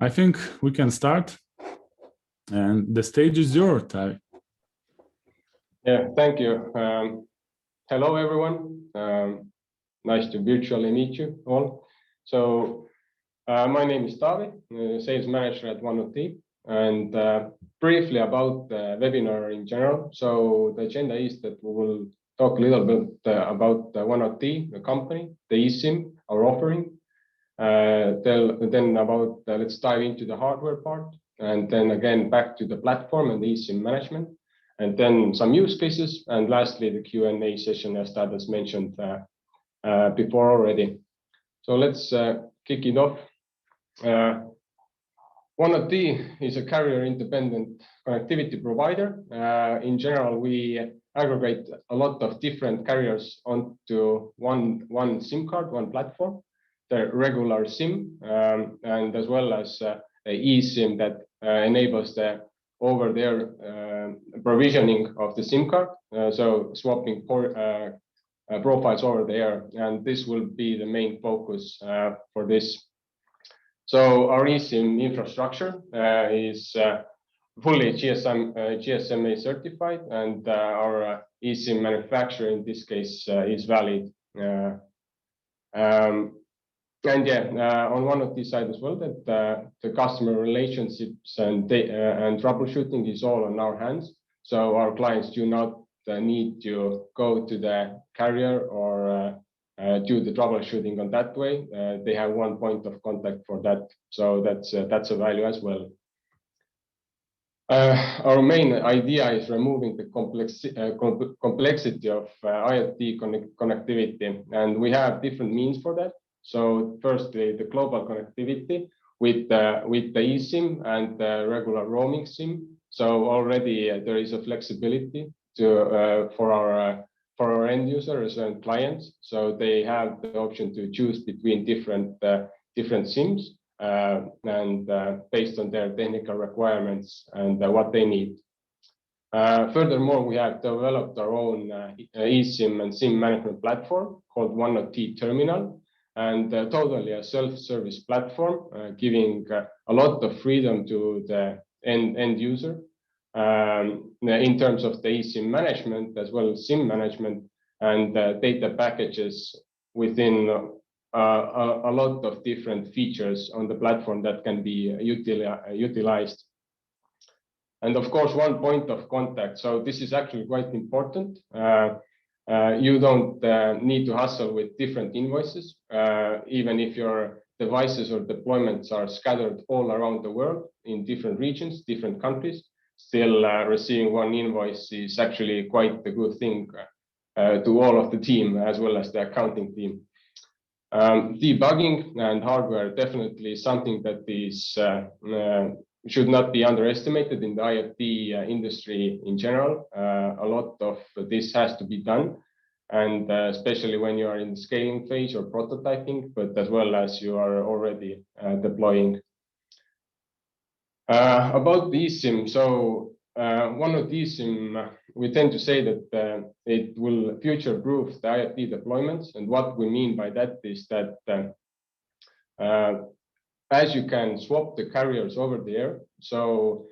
I think we can start, and the stage is yours, Taavi. Yeah, thank you. Hello, everyone. Nice to virtually meet you all. So my name is Taavi, sales manager at OneOT, and briefly about the webinar in general. So the agenda is that we will talk a little bit about OneOT, the company, the eSIM, our offering. Then about let's dive into the hardware part, and then again back to the platform and the eSIM management, and then some use cases, and lastly the Q&A session, as Tadas mentioned before already. So let's kick it off. OneOT is a carrier-independent connectivity provider. In general, we aggregate a lot of different carriers onto one SIM card, one platform, the regular SIM, and as well as a eSIM that enables the over-the-air provisioning of the SIM card, so swapping profiles over the air, and this will be the main focus for this. So our eSIM infrastructure is fully GSMA certified, and our eSIM manufacturer in this case is valid. And yeah, on OneOT side as well, that the customer relationships and troubleshooting is all on our hands. So our clients do not need to go to the carrier or do the troubleshooting on that way. They have one point of contact for that. So that's a value as well. Our main idea is removing the complexity of IoT connectivity, and we have different means for that. So firstly, the global connectivity with the eSIM and the regular roaming SIM. So already there is a flexibility to for our end users and clients. So they have the option to choose between different SIMs and based on their technical requirements and what they need. Furthermore, we have developed our own eSIM and SIM management platform called OneOT Terminal, and totally a self-service platform, giving a lot of freedom to the end user in terms of the eSIM management as well as SIM management and data packages within a lot of different features on the platform that can be utilized. And of course, one point of contact. So this is actually quite important. You don't need to hustle with different invoices, even if your devices or deployments are scattered all around the world in different regions, different countries. Still, receiving one invoice is actually quite a good thing to all of the team as well as the accounting team. Debugging and hardware definitely something that is should not be underestimated in the IoT industry in general. A lot of this has to be done, and especially when you are in the scaling phase or prototyping, but as well as you are already deploying. About the eSIM, so OneOT eSIM, we tend to say that it will future-proof the IoT deployments, and what we mean by that is that as you can swap the carriers over the air, so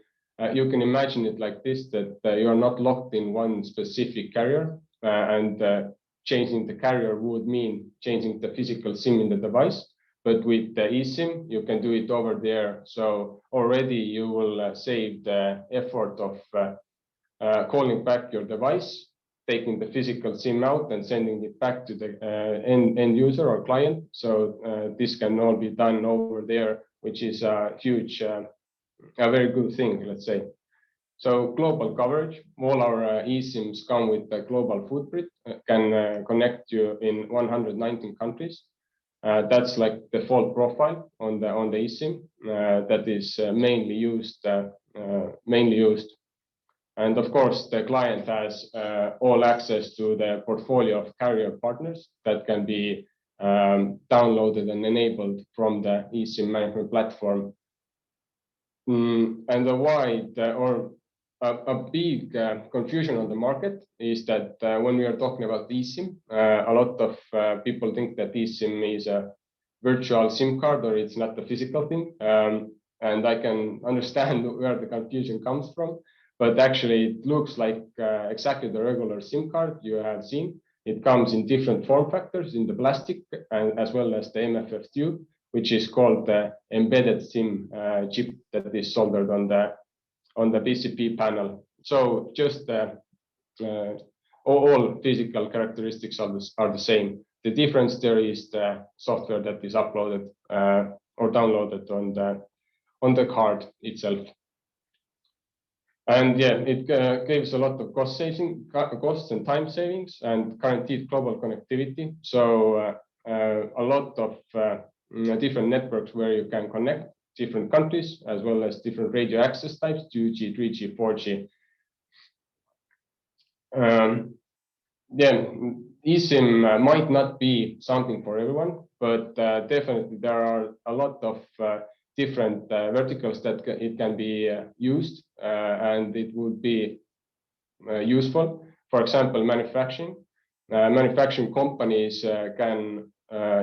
you can imagine it like this, that you are not locked in one specific carrier, and changing the carrier would mean changing the physical SIM in the device. But with the eSIM, you can do it over there. So already you will save the effort of calling back your device, taking the physical SIM out and sending it back to the end user or client. So this can all be done over there, which is a huge, a very good thing, let's say. So global coverage, all our eSIMs come with a global footprint, can connect you in 119 countries. That's like the default profile on the eSIM that is mainly used. And of course, the client has all access to the portfolio of carrier partners that can be downloaded and enabled from the eSIM management platform. And a big confusion on the market is that when we are talking about eSIM, a lot of people think that eSIM is a virtual SIM card or it's not a physical thing. and I can understand where the confusion comes from. But actually, it looks like exactly the regular SIM card you have seen. It comes in different form factors in the plastic, and as well as the MFF tube, which is called the embedded SIM chip that is soldered on the BCP panel. So just all physical characteristics are the same. The difference there is the software that is uploaded or downloaded on the card itself. And yeah, it gives a lot of costs and time savings and guaranteed global connectivity. So a lot of different networks where you can connect different countries, as well as different radio access types, 2G, 3G, 4G. Yeah, eSIM might not be something for everyone, but definitely there are a lot of different verticals that it can be used, and it would be useful. For example, manufacturing. Manufacturing companies can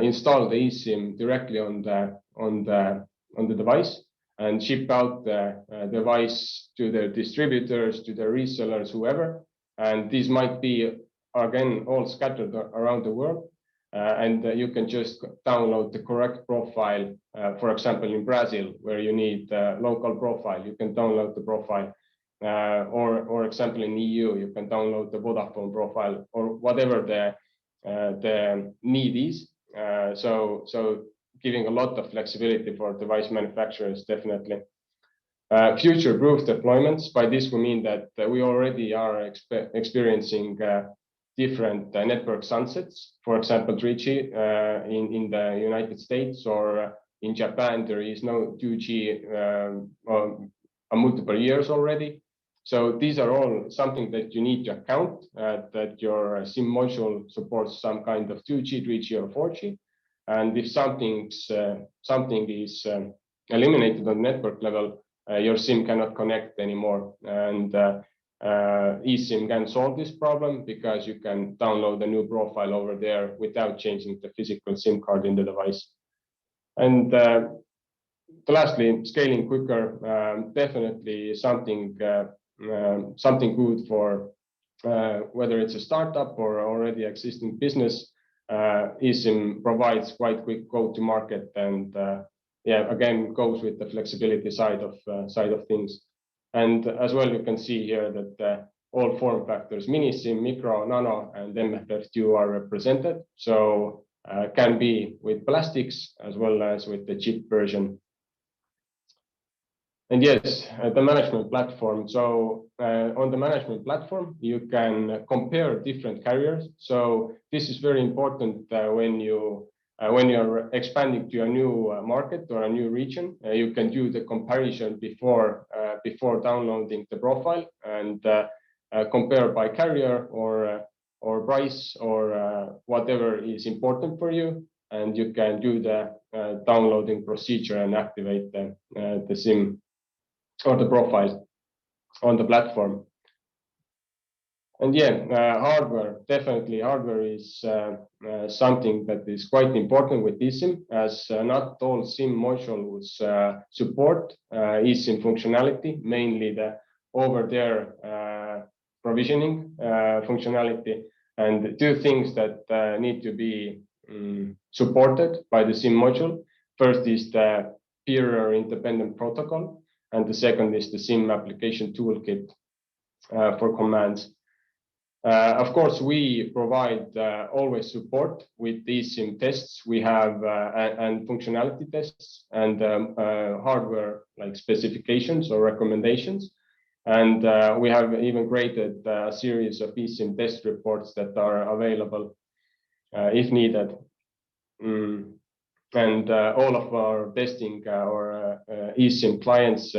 install the eSIM directly on the device and ship out the device to their distributors, to their resellers, whoever. And these might be, again, all scattered around the world. And you can just download the correct profile. For example, in Brazil, where you need a local profile, you can download the profile. Or example, in EU, you can download the Vodafone profile or whatever the need is. So giving a lot of flexibility for device manufacturers, definitely. Future-proof deployments. By this, we mean that we already are experiencing different network sunsets. For example, 3G in the United States, or in Japan, there is no 2G multiple years already. So these are all something that you need to account, that your SIM module supports some kind of 2G, 3G, or 4G. And if something is eliminated on network level, your SIM cannot connect anymore. And eSIM can solve this problem because you can download a new profile over there without changing the physical SIM card in the device. And lastly, scaling quicker, definitely something good for whether it's a startup or already existing business. eSIM provides quite quick go-to-market, and yeah, again, goes with the flexibility side of things. And as well, you can see here that all form factors, mini SIM, micro, nano, and MFF2 are represented. So can be with plastics as well as with the chip version. And yes, the management platform. So on the management platform, you can compare different carriers. So this is very important when you're expanding to a new market or a new region. You can do the comparison before downloading the profile, and compare by carrier or price or whatever is important for you. And you can do the downloading procedure and activate the SIM or the profile on the platform. And yeah, hardware, definitely hardware is something that is quite important with eSIM, as not all SIM modules support eSIM functionality, mainly the over-there provisioning functionality. And two things that need to be supported by the SIM module. First is the peer independent protocol, and the second is the SIM application toolkit for commands. Of course, we provide always support with these SIM tests. We have and functionality tests and hardware like specifications or recommendations. And we have even created a series of eSIM test reports that are available if needed. And all of our testing or eSIM clients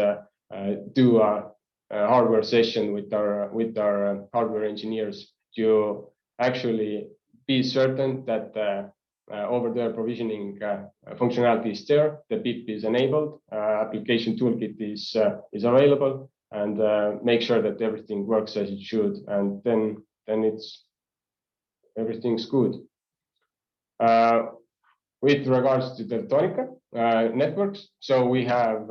do a hardware session with our hardware engineers to actually be certain that over there provisioning functionality is there, the BIP is enabled, application toolkit is available, and make sure that everything works as it should, and then everything's good. with regards to Teltonika Networks, so we have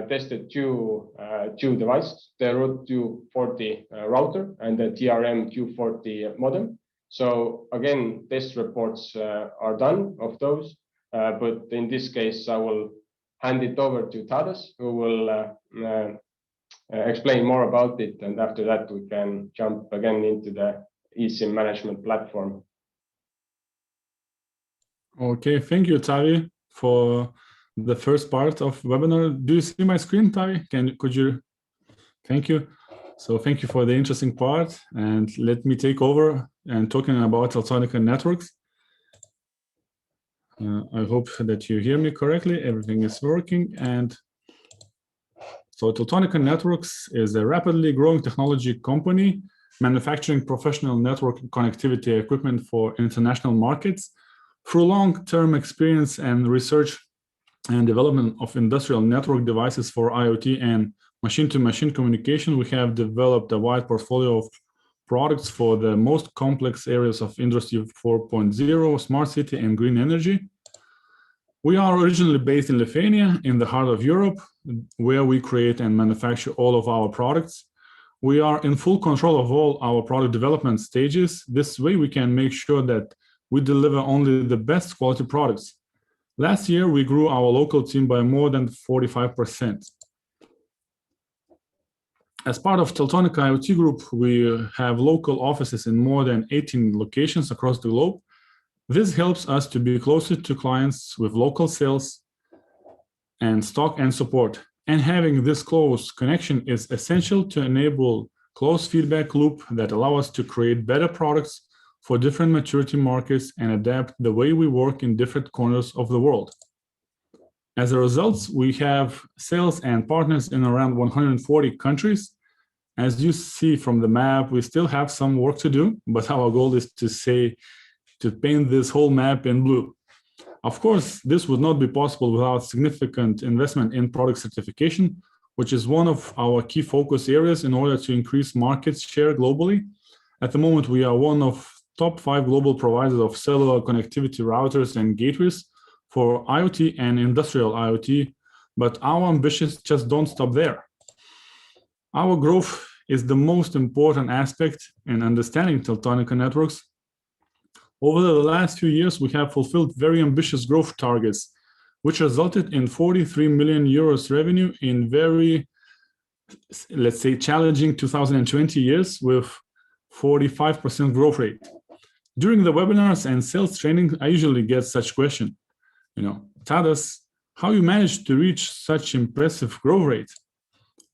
tested two devices, the Route 240 router and the TRM 240 modem. So again, test reports are done of those, but in this case, I will hand it over to Tadas, who will explain more about it, and after that we can jump again into the eSIM management platform. Okay, thank you, Taavi, for the first part of webinar. Do you see my screen, Taavi? Could you? Thank you. So thank you for the interesting part, and let me take over and talking about Teltonika Networks. I hope that you hear me correctly. Everything is working. And so Teltonika Networks is a rapidly growing technology company manufacturing professional network connectivity equipment for international markets. Through long-term experience and research and development of industrial network devices for IoT and machine-to-machine communication, we have developed a wide portfolio of products for the most complex areas of Industry 4.0, smart city, and green energy. We are originally based in Lithuania, in the heart of Europe, where we create and manufacture all of our products. We are in full control of all our product development stages. This way, we can make sure that we deliver only the best quality products. Last year, we grew our local team by more than 45%. As part of Teltonika IoT Group, we have local offices in more than 18 locations across the globe. This helps us to be closer to clients with local sales and stock and support. And having this close connection is essential to enable close feedback loop that allow us to create better products for different maturity markets and adapt the way we work in different corners of the world. As a result, we have sales and partners in around 140 countries. As you see from the map, we still have some work to do, but our goal is to paint this whole map in blue. Of course, this would not be possible without significant investment in product certification, which is one of our key focus areas in order to increase market share globally. At the moment, we are one of top 5 global providers of cellular connectivity routers and gateways for IoT and industrial IoT, but our ambitions just don't stop there. Our growth is the most important aspect in understanding Teltonika Networks. Over the last few years, we have fulfilled very ambitious growth targets, which resulted in 43 million euros revenue in very, let's say, challenging 2020 years with 45% growth rate. During the webinars and sales training, I usually get such question, Tadas, how you managed to reach such impressive growth rate?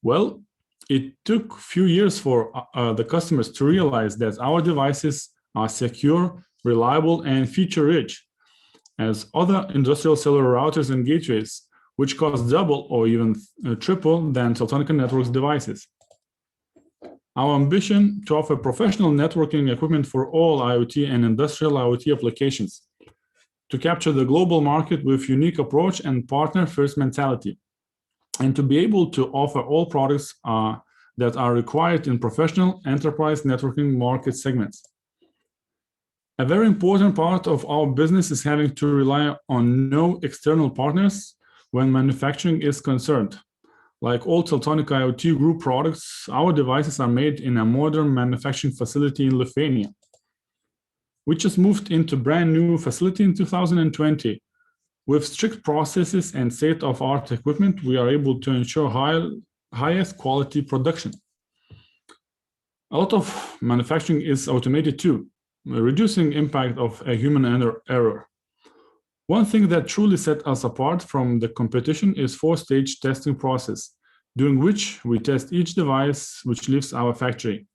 Well, it took a few years for the customers to realize that our devices are secure, reliable, and feature-rich, as other industrial cellular routers and gateways, which cost double or even triple than Teltonika Networks devices. Our ambition to offer professional networking equipment for all IoT and industrial IoT applications, to capture the global market with unique approach and partner-first mentality, and to be able to offer all products that are required in professional enterprise networking market segments. A very important part of our business is having to rely on no external partners when manufacturing is concerned. Like all Teltonika IoT Group products, our devices are made in a modern manufacturing facility in Lithuania. We just moved into a brand new facility in 2020. With strict processes and state-of-the-art equipment, we are able to ensure highest quality production. A lot of manufacturing is automated too, reducing impact of a human error. One thing that truly set us apart from the competition is 4-stage testing process, during which we test each device which leaves our factory.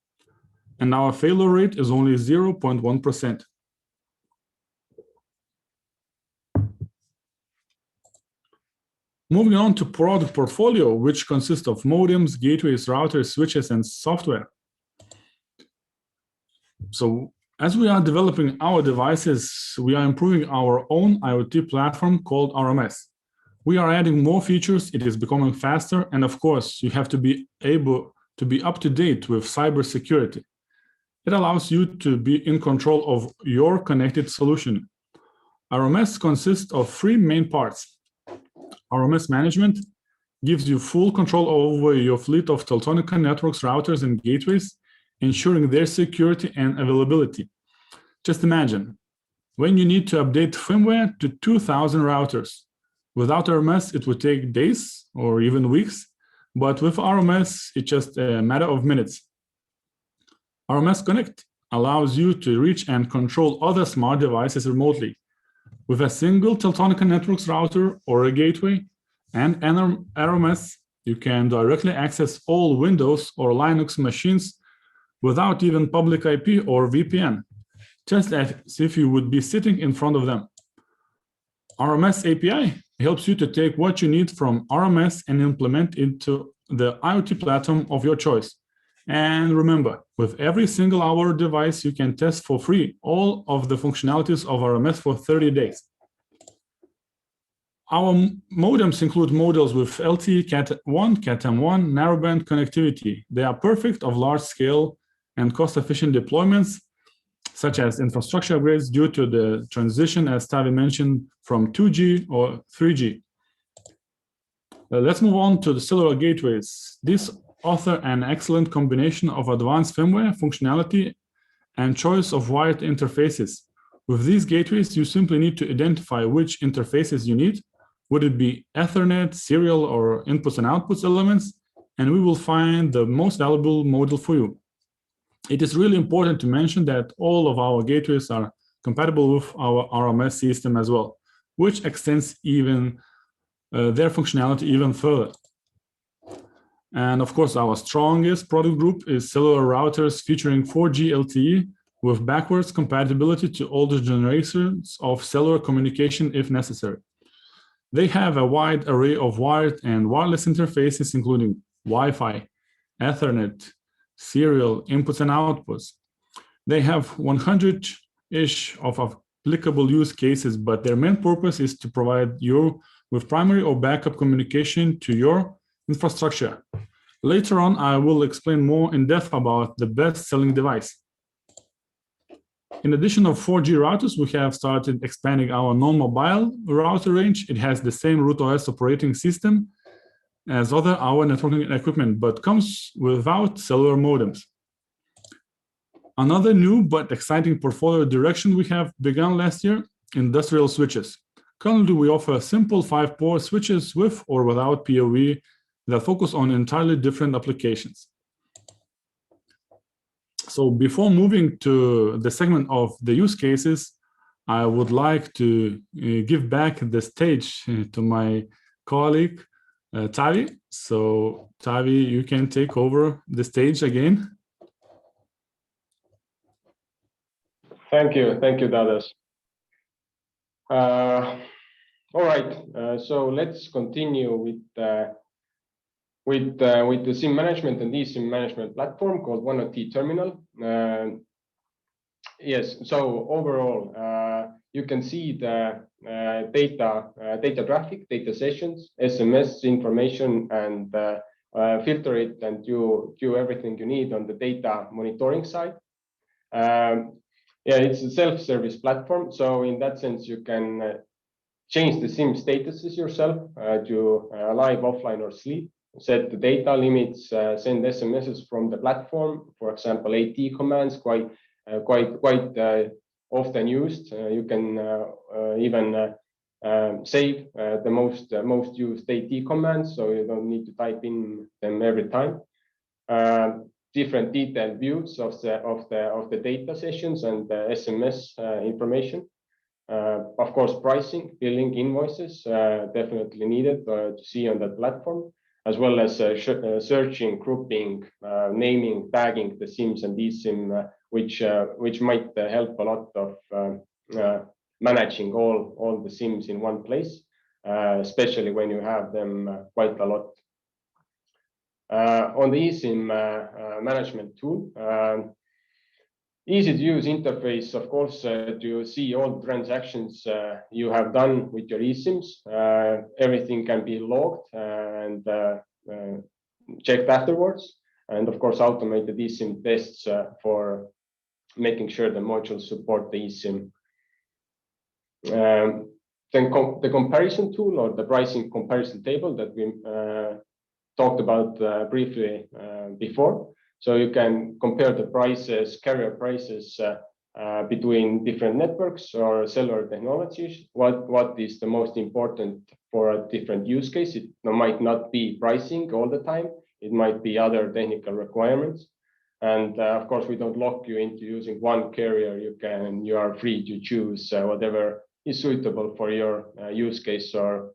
And our failure rate is only 0.1%. Moving on to product portfolio, which consists of modems, gateways, routers, switches, and software. So as we are developing our devices, we are improving our own IoT platform called RMS. We are adding more features, it is becoming faster, and of course, you have to be able to be up to date with cybersecurity. It allows you to be in control of your connected solution. RMS consists of three main parts. RMS management gives you full control over your fleet of Teltonika Networks routers and gateways, ensuring their security and availability. Just imagine, when you need to update firmware to 2,000 routers. Without RMS, it would take days or even weeks, but with RMS, it's just a matter of minutes. RMS Connect allows you to reach and control other smart devices remotely. With a single Teltonika Networks router or a gateway and an RMS, you can directly access all Windows or Linux machines without even public IP or VPN, just as if you would be sitting in front of them. RMS API helps you to take what you need from RMS and implement into the IoT platform of your choice. And remember, with every single hour device, you can test for free all of the functionalities of RMS for 30 days. Our modems include models with LTE Cat1, Cat-M1 narrowband connectivity. They are perfect of large-scale and cost-efficient deployments, such as infrastructure upgrades due to the transition, as Taavi mentioned, from 2G or 3G. Let's move on to the cellular gateways. These offer an excellent combination of advanced firmware functionality and choice of wired interfaces. With these gateways, you simply need to identify which interfaces you need. Would it be Ethernet, serial, or inputs and outputs elements? And we will find the most valuable model for you. It is really important to mention that all of our gateways are compatible with our RMS system as well, which extends even their functionality even further. And of course, our strongest product group is cellular routers featuring 4G LTE with backwards compatibility to older generations of cellular communication if necessary. They have a wide array of wired and wireless interfaces, including Wi-Fi, Ethernet, serial inputs and outputs. They have 100-ish of applicable use cases, but their main purpose is to provide you with primary or backup communication to your infrastructure. Later on, I will explain more in depth about the best-selling device. In addition of 4G routers, we have started expanding our non-mobile router range. It has the same root OS operating system as other our networking equipment, but comes without cellular modems. Another new but exciting portfolio direction we have begun last year, industrial switches. Currently, we offer simple 5-port switches with or without PoE that focus on entirely different applications. So before moving to the segment of the use cases, I would like to give back the stage to my colleague, Taavi. So Taavi, you can take over the stage again. Thank you, Tadas. All right, so let's continue with the SIM management and eSIM management platform called OneOT Terminal. Yes, so overall, you can see the data traffic, data sessions, SMS information, and filter it and do everything you need on the data monitoring side. Yeah, it's a self-service platform. So in that sense, you can change the SIM statuses yourself to live, offline, or sleep. Set the data limits, send SMSs from the platform. For example, AT commands, quite often used. You can even save the most used AT commands, so you don't need to type in them every time. Different detailed views of the data sessions and the SMS information. Of course, pricing, billing, invoices definitely needed to see on that platform, as well as searching, grouping, naming, tagging the SIMs and eSIM, which might help a lot of managing all the SIMs in one place, especially when you have them quite a lot. On the eSIM management tool, easy to use interface, of course, to see all the transactions you have done with your eSIMs. Everything can be logged and checked afterwards. And of course, automated eSIM tests for making sure the modules support the eSIM. Then the comparison tool or the pricing comparison table that we talked about briefly before. So you can compare the prices, carrier prices between different networks or cellular technologies. What is the most important for a different use case? It might not be pricing all the time. It might be other technical requirements. And of course, we don't lock you into using one carrier. You are free to choose whatever is suitable for your use case or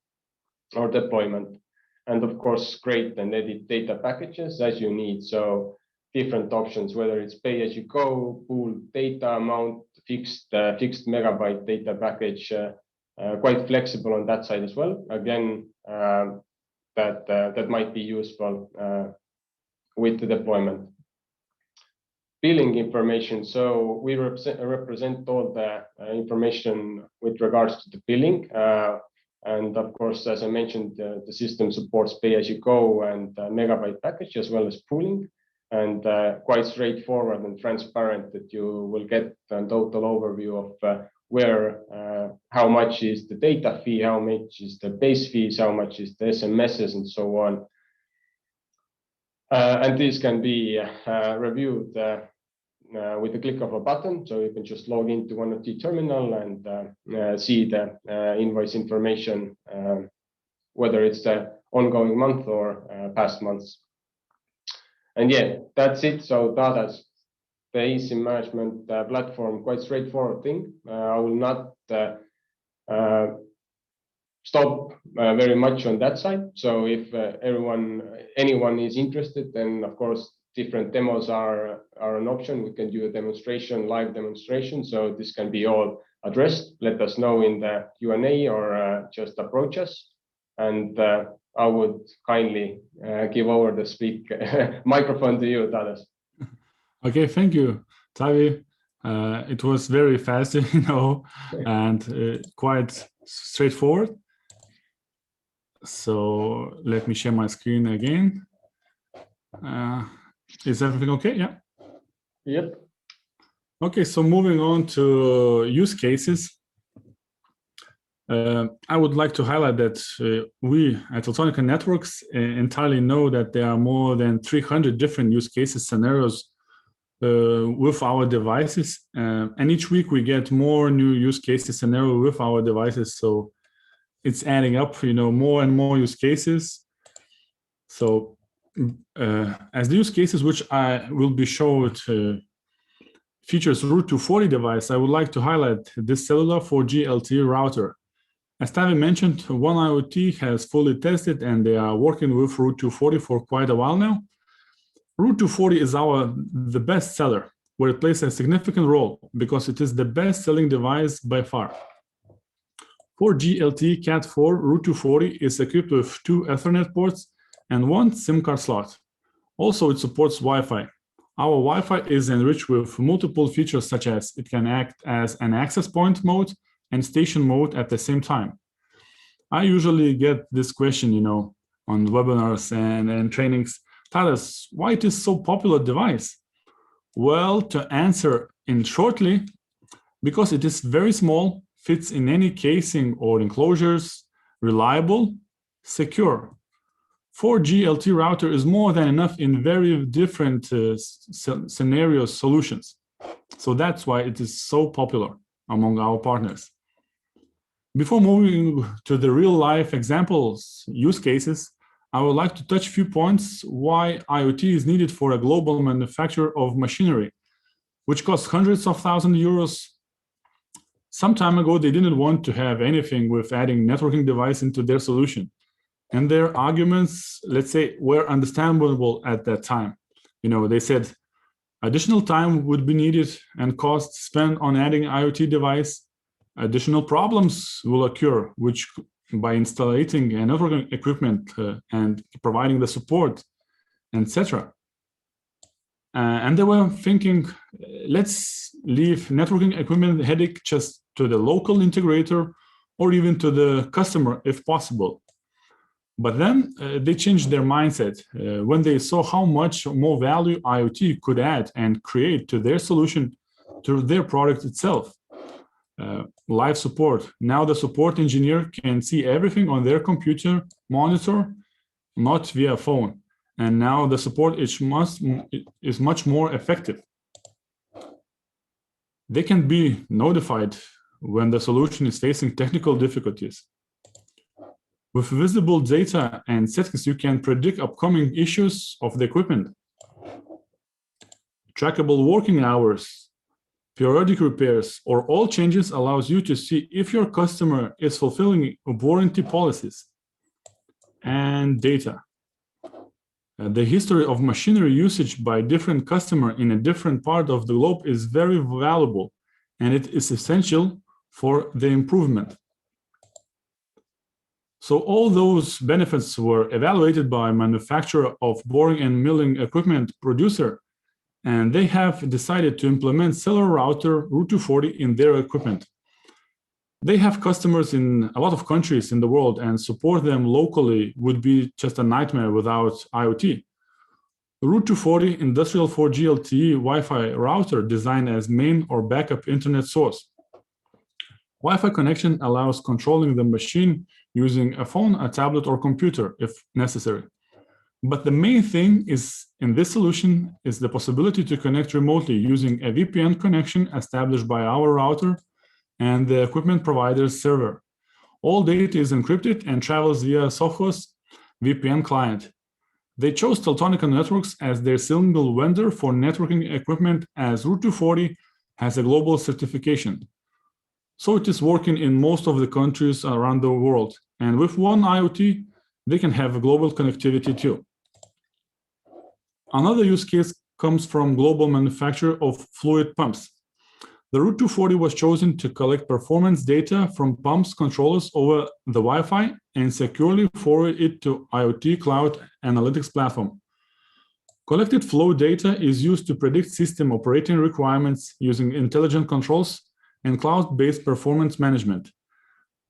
deployment. And of course, create and edit data packages as you need. So different options, whether it's pay as you go, pool data amount, fixed megabyte data package, quite flexible on that side as well. Again, that might be useful with the deployment. Billing information. So we represent all the information with regards to the billing. And of course, as I mentioned, the system supports pay-as-you-go and megabyte package as well as pooling, and quite straightforward and transparent that you will get a total overview of how much is the data fee, how much is the base fees, how much is the SMSs, and so on. And this can be reviewed with the click of a button. So you can just log into one of the terminal and see the invoice information, whether it's the ongoing month or past months. And yeah, that's it. So Tadas, the eSIM management platform, quite straightforward thing. I will not stop very much on that side. So if anyone is interested, then of course different demos are an option. We can do a demonstration, live demonstration. So this can be all addressed. Let us know in the Q&A or just approach us. And I would kindly give over the microphone to you, Tadas. Okay, thank you, Taavi. It was very fast, and quite straightforward. So let me share my screen again. Is everything okay? Yeah. Yep. Okay, so moving on to use cases. I would like to highlight that we at Teltonika Networks entirely know that there are more than 300 different use cases scenarios with our devices, and each week we get more new use cases scenario with our devices. So it's adding up, more and more use cases. So as the use cases which I will be showed features Route 240 device, I would like to highlight this cellular 4G LTE router. As Taavi mentioned, One IoT has fully tested and they are working with Route 240 for quite a while now. Route 240 is the best seller, where it plays a significant role because it is the best selling device by far. 4G LTE Cat4 Route 240 is equipped with 2 Ethernet ports and 1 SIM card slot. Also, it supports Wi-Fi. Our Wi-Fi is enriched with multiple features such as it can act as an access point mode and station mode at the same time. I usually get this question, on webinars and trainings. Tadas, why it is so popular device? Well, to answer in shortly, because it is very small, fits in any casing or enclosures, reliable, secure. 4G LTE router is more than enough in very different scenarios, solutions. So that's why it is so popular among our partners. Before moving to the real life examples, use cases, I would like to touch a few points why IoT is needed for a global manufacturer of machinery, which costs hundreds of thousands of euros. Some time ago, they didn't want to have anything with adding networking device into their solution. And their arguments, let's say, were understandable at that time. They said additional time would be needed and costs spent on adding IoT device. Additional problems will occur, which by installing a networking equipment and providing the support, etc. And they were thinking, let's leave networking equipment headache just to the local integrator or even to the customer if possible. But then they changed their mindset when they saw how much more value IoT could add and create to their solution, to their product itself. live support. Now the support engineer can see everything on their computer monitor, not via phone. And now the support is much more effective. They can be notified when the solution is facing technical difficulties. With visible data and settings, you can predict upcoming issues of the equipment. Trackable working hours, periodic repairs, or all changes allows you to see if your customer is fulfilling warranty policies. And data. The history of machinery usage by different customers in a different part of the globe is very valuable, and it is essential for the improvement. So all those benefits were evaluated by manufacturer of boring and milling equipment producer, and they have decided to implement cellular router Route 240 in their equipment. They have customers in a lot of countries in the world, and support them locally would be just a nightmare without IoT. The Route 240 industrial 4G LTE Wi-Fi router designed as main or backup internet source. Wi-Fi connection allows controlling the machine using a phone, a tablet, or computer if necessary. But the main thing is in this solution is the possibility to connect remotely using a VPN connection established by our router and the equipment provider's server. All data is encrypted and travels via Sophos VPN client. They chose Teltonika Networks as their single vendor for networking equipment, as Route 240 has a global certification. So it is working in most of the countries around the world. And with one IoT, they can have a global connectivity too. Another use case comes from global manufacturer of fluid pumps. The Route 240 was chosen to collect performance data from pumps controllers over the Wi-Fi and securely forward it to IoT cloud analytics platform. Collected flow data is used to predict system operating requirements using intelligent controls and cloud-based performance management.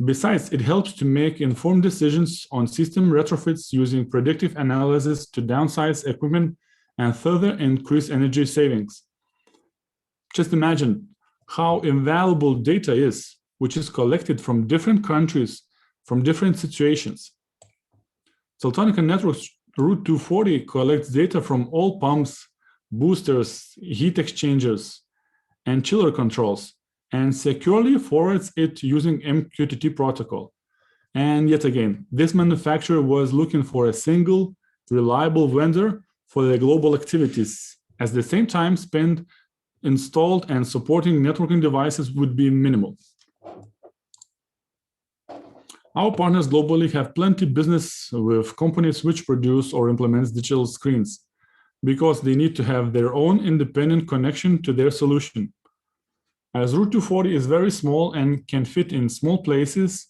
Besides, it helps to make informed decisions on system retrofits using predictive analysis to downsize equipment and further increase energy savings. Just imagine how invaluable data is, which is collected from different countries, from different situations. Teltonika Networks Route 240 collects data from all pumps, boosters, heat exchangers, and chiller controls, and securely forwards it using MQTT protocol. And yet again, this manufacturer was looking for a single, reliable vendor for their global activities. At the same time, spend installed and supporting networking devices would be minimal. Our partners globally have plenty business with companies which produce or implement digital screens, because they need to have their own independent connection to their solution. As Route 240 is very small and can fit in small places,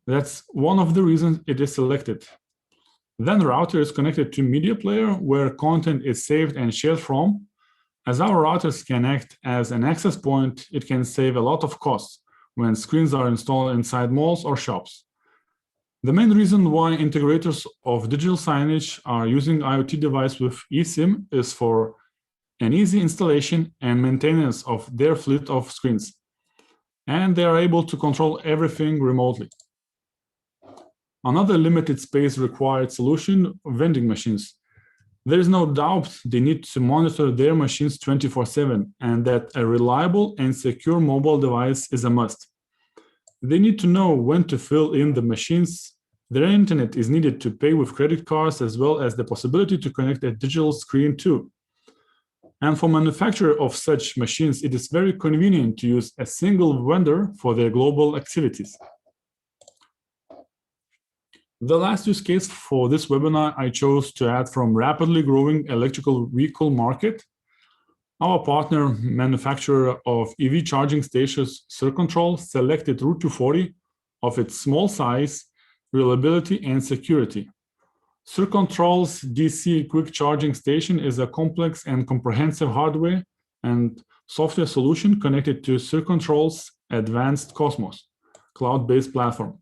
that's one of the reasons it is selected. Then the router is connected to media player where content is saved and shared from. As our routers can act as an access point, it can save a lot of costs when screens are installed inside malls or shops. The main reason why integrators of digital signage are using IoT device with eSIM is for an easy installation and maintenance of their fleet of screens. And they are able to control everything remotely. Another limited space required solution, vending machines. There is no doubt they need to monitor their machines 24/7, and that a reliable and secure mobile device is a must. They need to know when to fill in the machines. Their internet is needed to pay with credit cards, as well as the possibility to connect a digital screen too. And for manufacturer of such machines, it is very convenient to use a single vendor for their global activities. The last use case for this webinar I chose to add from rapidly growing electrical vehicle market. Our partner manufacturer of EV charging stations, CirControl, selected Route 240 of its small size, reliability, and security. CirControl's DC quick charging station is a complex and comprehensive hardware and software solution connected to CirControl's advanced Cosmos cloud-based platform.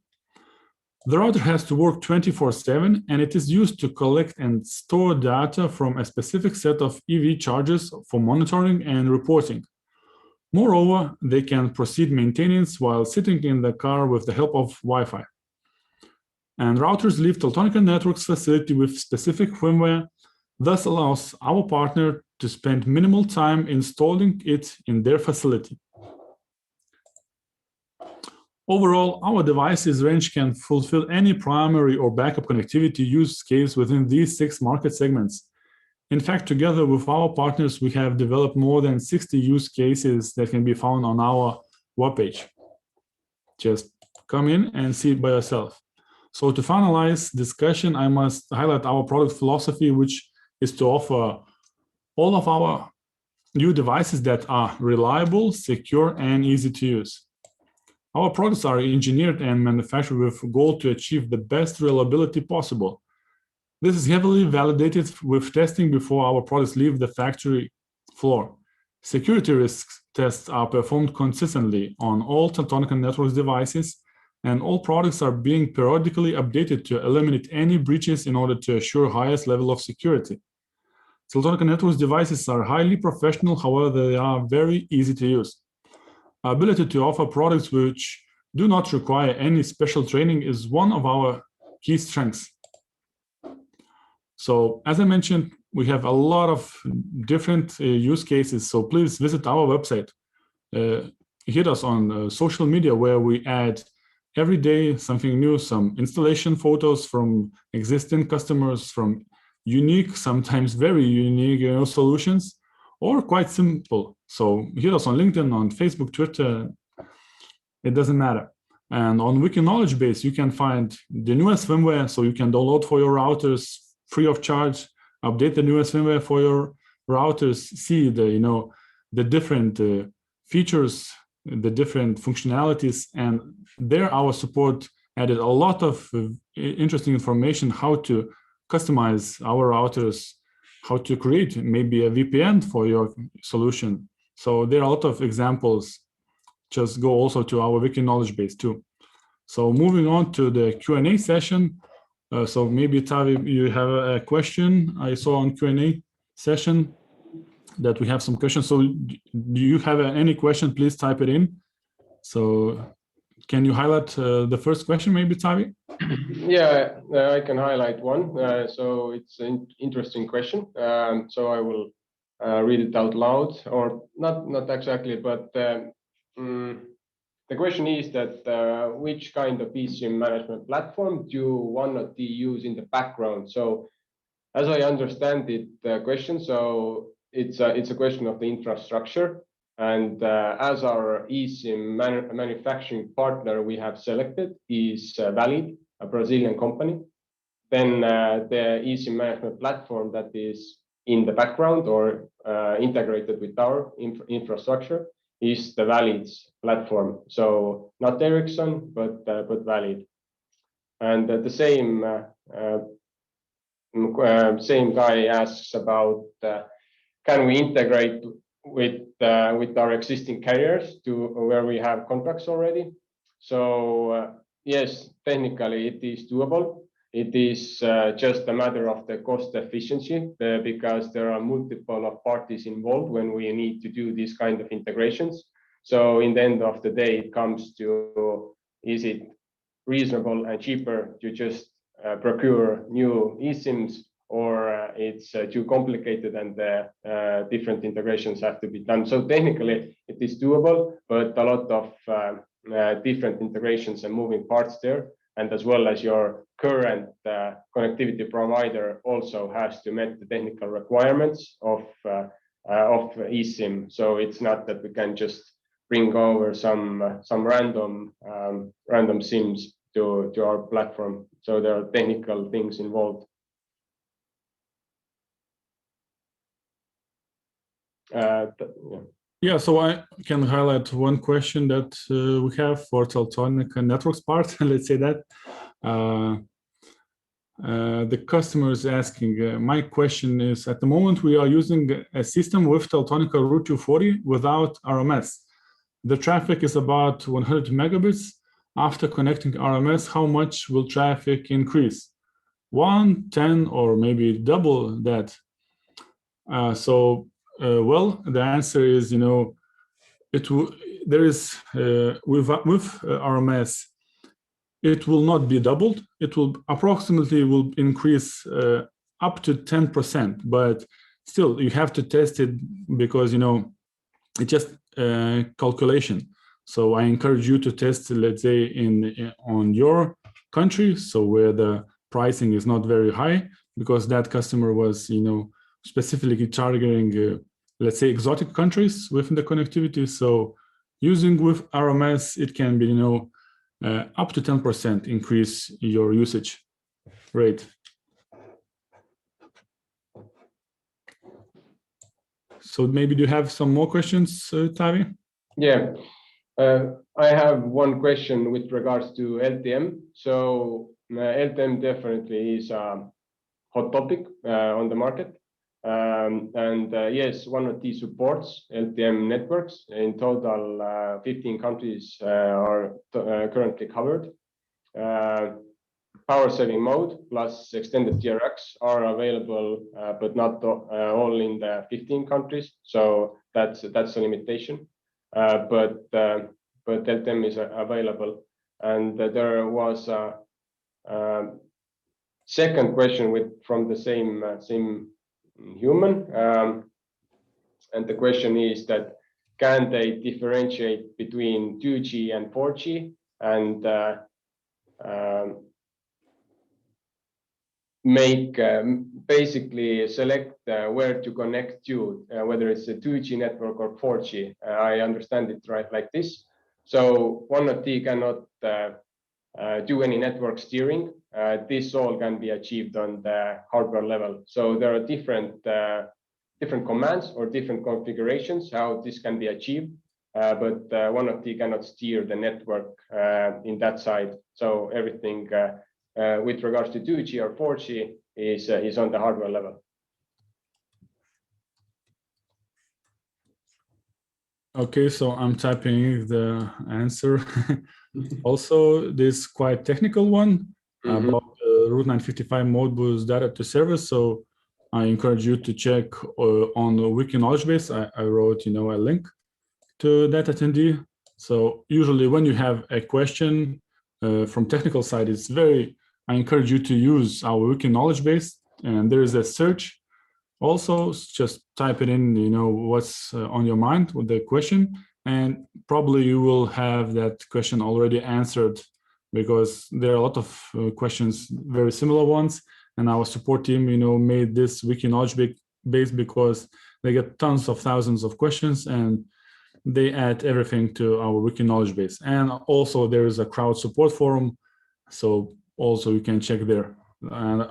The router has to work 24/7, and it is used to collect and store data from a specific set of EV chargers for monitoring and reporting. Moreover, they can proceed maintenance while sitting in the car with the help of Wi-Fi. And routers leave Teltonika Networks facility with specific firmware, thus allows our partner to spend minimal time installing it in their facility. Overall, our devices range can fulfill any primary or backup connectivity use case within these 6 market segments. In fact, together with our partners, we have developed more than 60 use cases that can be found on our webpage. Just come in and see it by yourself. So to finalize discussion, I must highlight our product philosophy, which is to offer all of our new devices that are reliable, secure, and easy to use. Our products are engineered and manufactured with a goal to achieve the best reliability possible. This is heavily validated with testing before our products leave the factory floor. Security risks tests are performed consistently on all Teltonika Networks devices, and all products are being periodically updated to eliminate any breaches in order to assure highest level of security. Teltonika Networks devices are highly professional, however, they are very easy to use. Our ability to offer products which do not require any special training is one of our key strengths. So, as I mentioned, we have a lot of different use cases, so please visit our website. Hit us on social media, where we add every day something new, some installation photos from existing customers, from unique, sometimes very unique solutions, or quite simple. So hit us on LinkedIn, on Facebook, Twitter, it doesn't matter. And on Wiki Knowledge Base, you can find the newest firmware, so you can download for your routers free of charge, update the newest firmware for your routers, see the different features, the different functionalities, and there our support added a lot of interesting information, how to customize our routers, how to create maybe a VPN for your solution. So there are a lot of examples. Just go also to our Wiki Knowledge Base too. So moving on to the Q&A session. So maybe Taavi, you have a question. I saw on Q&A session that we have some questions. So do you have any question? Please type it in. So can you highlight the first question, maybe, Taavi? Yeah, I can highlight one. So it's an interesting question. So I will read it out loud, or not exactly, but the question is that which kind of eSIM management platform do one of the use in the background? So as I understand it, the question, so it's a question of the infrastructure. And as our eSIM manufacturing partner we have selected is Valid, a Brazilian company, then the eSIM management platform that is in the background or integrated with our infrastructure is the Valid's platform. So not Ericsson, but Valid. And the same guy asks about can we integrate with our existing carriers to where we have contracts already? So yes, technically it is doable. It is just a matter of the cost efficiency because there are multiple of parties involved when we need to do these kind of integrations. So in the end of the day, it comes to, is it reasonable and cheaper to just procure new eSIMs, or it's too complicated and different integrations have to be done. So technically it is doable, but a lot of different integrations and moving parts there. And as well as your current connectivity provider also has to meet the technical requirements of eSIM. So it's not that we can just bring over some random SIMs to our platform. So there are technical things involved. Yeah, so I can highlight one question that we have for Teltonika Networks part, let's say that. The customer is asking, my question is, at the moment we are using a system with Teltonika Route 240 without RMS. The traffic is about 100 megabits. After connecting RMS, how much will traffic increase? 1, 10, or maybe double that? Well, the answer is, it will there is with RMS, it will not be doubled. It will approximately will increase up to 10%, but still you have to test it because it's just calculation. So I encourage you to test, let's say, on your country, so where the pricing is not very high, because that customer was, specifically targeting, let's say, exotic countries within the connectivity. So using with RMS, it can be, up to 10% increase your usage rate. So maybe do you have some more questions, Taavi? Yeah. I have one question with regards to LTM. So LTM definitely is a hot topic on the market. Yes, one of these supports LTM networks. In total, 15 countries are currently covered. Power saving mode plus extended TRX are available, but not all in the 15 countries. So that's a limitation. But LTM is available. And there was a second question from the same human, and the question is that can they differentiate between 2G and 4G and make basically select where to connect to, whether it's a 2G network or 4G. I understand it right like this. So one of the cannot do any network steering. This all can be achieved on the hardware level. So there are different commands or different configurations how this can be achieved, but one of the cannot steer the network in that side. So everything with regards to 2G or 4G is on the hardware level. Okay, so I'm typing the answer. Also, this quite technical one about Route 955 Modbus data to service. So I encourage you to check on the wiki knowledge base. I wrote, a link to that attendee. So usually when you have a question from technical side, I encourage you to use our wiki knowledge base, and there is a search. Also, just type it in, what's on your mind with the question, and probably you will have that question already answered, because there are a lot of questions, very similar ones, and our support team, made this wiki knowledge base because they get tons of thousands of questions, and they add everything to our wiki knowledge base. And also there is a crowd support forum, so also you can check there. And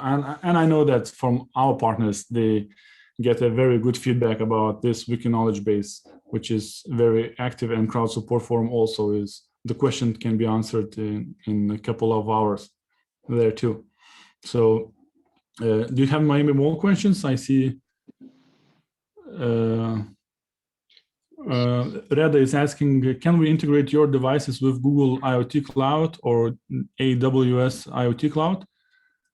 I know that from our partners, they get a very good feedback about this wiki knowledge base, which is very active, and crowd support forum also is, the question can be answered in a couple of hours there too. So do you have maybe more questions? I see Reda is asking, can we integrate your devices with Google IoT Cloud or AWS IoT Cloud?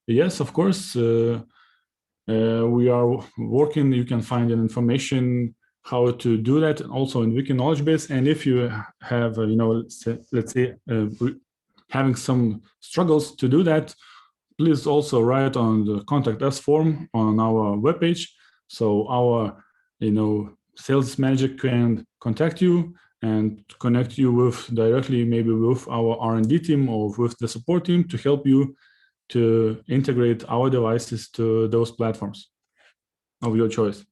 Yes, of course. We are working. You can find an information how to do that also in wiki knowledge base. And if you have, let's say, having some struggles to do that, please also write on the contact us form on our webpage. So our, sales manager can contact you and connect you with directly, maybe with our R&D team or with the support team to help you to integrate our devices to those platforms of your choice.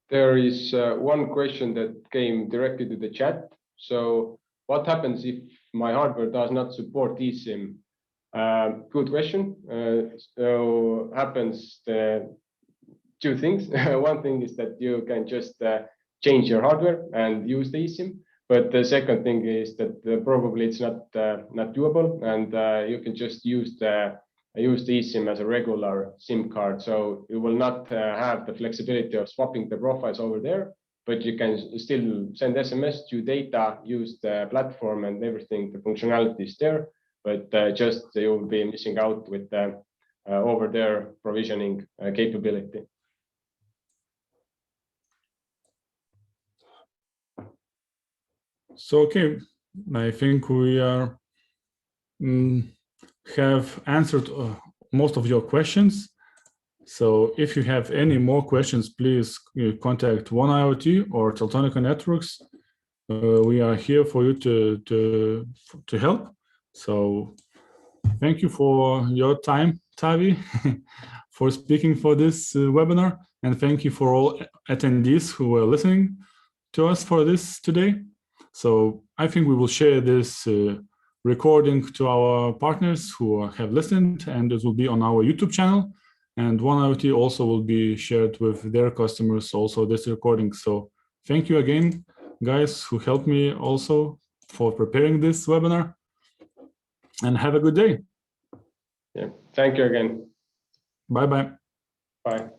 There is one question that came directly to the chat. So what happens if my hardware does not support eSIM? Good question. So happens two things. One thing is that you can just change your hardware and use the eSIM. But the second thing is that probably it's not doable, and you can just use the eSIM as a regular SIM card. So you will not have the flexibility of swapping the profiles over there, but you can still send SMS to data, use the platform and everything. The functionality is there, but just you will be missing out with the over there provisioning capability. So, okay, I think we are have answered most of your questions. So if you have any more questions, please contact OneIoT or Teltonika Networks. We are here for you to help. So thank you for your time, Taavi, for speaking for this webinar, and thank you for all attendees who were listening to us for this today. So I think we will share this recording to our partners who have listened, and it will be on our YouTube channel. And OneIoT also will be shared with their customers, also this recording. So thank you again, guys, who helped me also for preparing this webinar. And have a good day. Yeah, thank you again. Bye-bye. Bye.